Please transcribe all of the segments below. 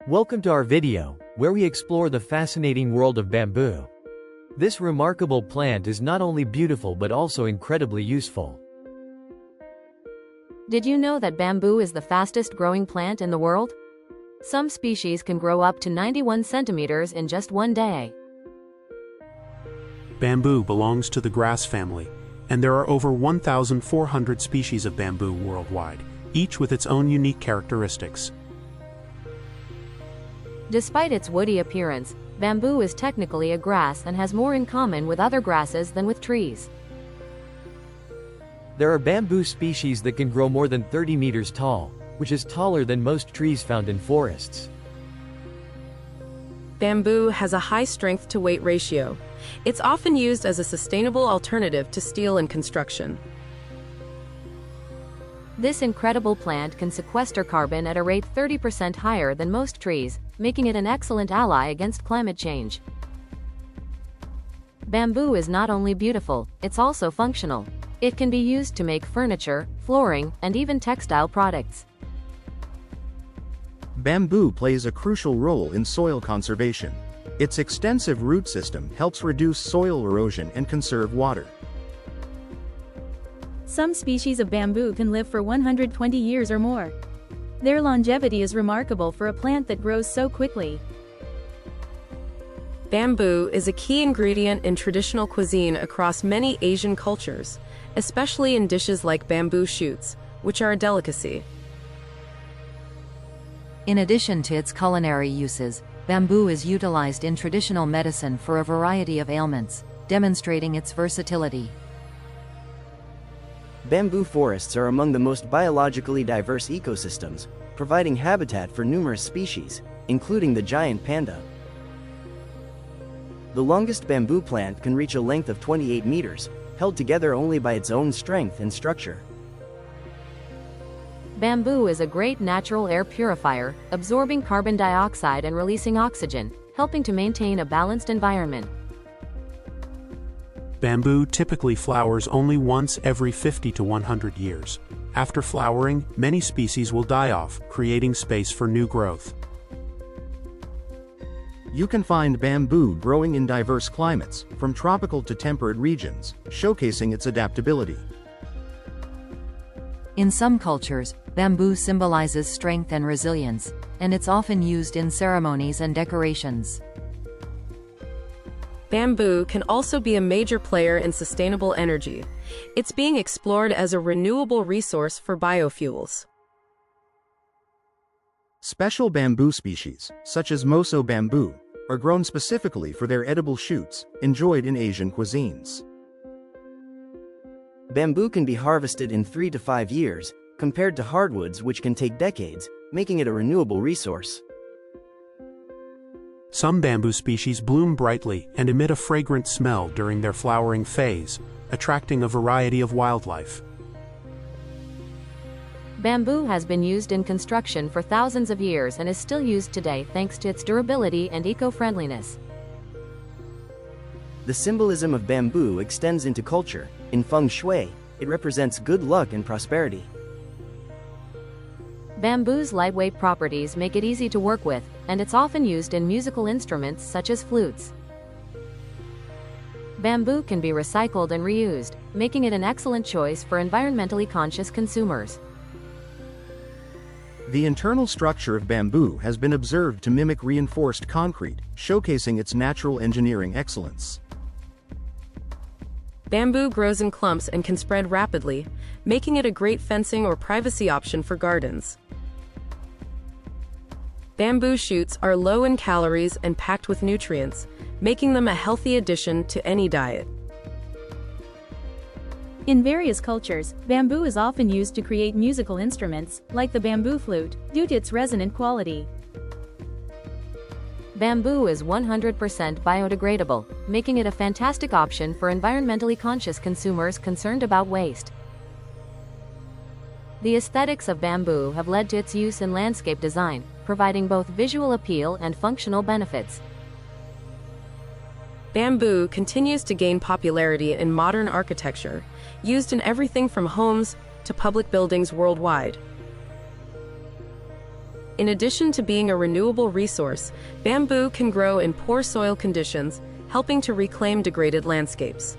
Welcome to our video, where we explore the fascinating world of bamboo. This remarkable plant is not only beautiful but also incredibly useful. Did you know that bamboo is the fastest growing plant in the world? Some species can grow up to 91 centimeters in just one day. Bamboo belongs to the grass family, and there are over 1,400 species of bamboo worldwide, each with its own unique characteristics. Despite its woody appearance, bamboo is technically a grass and has more in common with other grasses than with trees. There are bamboo species that can grow more than 30 meters tall, which is taller than most trees found in forests. Bamboo has a high strength-to-weight ratio. It's often used as a sustainable alternative to steel in construction. This incredible plant can sequester carbon at a rate 30% higher than most trees, making it an excellent ally against climate change. Bamboo is not only beautiful, it's also functional. It can be used to make furniture, flooring, and even textile products. Bamboo plays a crucial role in soil conservation. Its extensive root system helps reduce soil erosion and conserve water. Some species of bamboo can live for 120 years or more. Their longevity is remarkable for a plant that grows so quickly. Bamboo is a key ingredient in traditional cuisine across many Asian cultures, especially in dishes like bamboo shoots, which are a delicacy. In addition to its culinary uses, bamboo is utilized in traditional medicine for a variety of ailments, demonstrating its versatility. Bamboo forests are among the most biologically diverse ecosystems, providing habitat for numerous species, including the giant panda. The longest bamboo plant can reach a length of 28 meters, held together only by its own strength and structure. Bamboo is a great natural air purifier, absorbing carbon dioxide and releasing oxygen, helping to maintain a balanced environment. Bamboo typically flowers only once every 50 to 100 years. After flowering, many species will die off, creating space for new growth. You can find bamboo growing in diverse climates, from tropical to temperate regions, showcasing its adaptability. In some cultures, bamboo symbolizes strength and resilience, and it's often used in ceremonies and decorations. Bamboo can also be a major player in sustainable energy. It's being explored as a renewable resource for biofuels. Special bamboo species, such as Moso bamboo, are grown specifically for their edible shoots, enjoyed in Asian cuisines. Bamboo can be harvested in 3 to 5 years, compared to hardwoods which can take decades, making it a renewable resource. Some bamboo species bloom brightly and emit a fragrant smell during their flowering phase, attracting a variety of wildlife. Bamboo has been used in construction for thousands of years and is still used today thanks to its durability and eco-friendliness. The symbolism of bamboo extends into culture. In feng shui, it represents good luck and prosperity. Bamboo's lightweight properties make it easy to work with, and it's often used in musical instruments such as flutes. Bamboo can be recycled and reused, making it an excellent choice for environmentally conscious consumers. The internal structure of bamboo has been observed to mimic reinforced concrete, showcasing its natural engineering excellence. Bamboo grows in clumps and can spread rapidly, making it a great fencing or privacy option for gardens. Bamboo shoots are low in calories and packed with nutrients, making them a healthy addition to any diet. In various cultures, bamboo is often used to create musical instruments, like the bamboo flute, due to its resonant quality. Bamboo is 100% biodegradable, making it a fantastic option for environmentally conscious consumers concerned about waste. The aesthetics of bamboo have led to its use in landscape design, providing both visual appeal and functional benefits. Bamboo continues to gain popularity in modern architecture, used in everything from homes to public buildings worldwide. In addition to being a renewable resource, bamboo can grow in poor soil conditions, helping to reclaim degraded landscapes.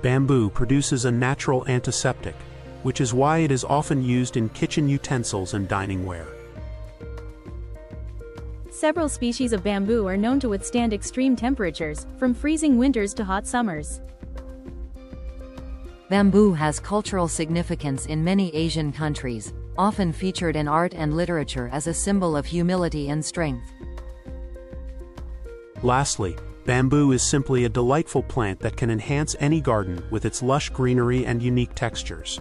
Bamboo produces a natural antiseptic, which is why it is often used in kitchen utensils and dining ware. Several species of bamboo are known to withstand extreme temperatures, from freezing winters to hot summers. Bamboo has cultural significance in many Asian countries, often featured in art and literature as a symbol of humility and strength. Lastly, bamboo is simply a delightful plant that can enhance any garden with its lush greenery and unique textures.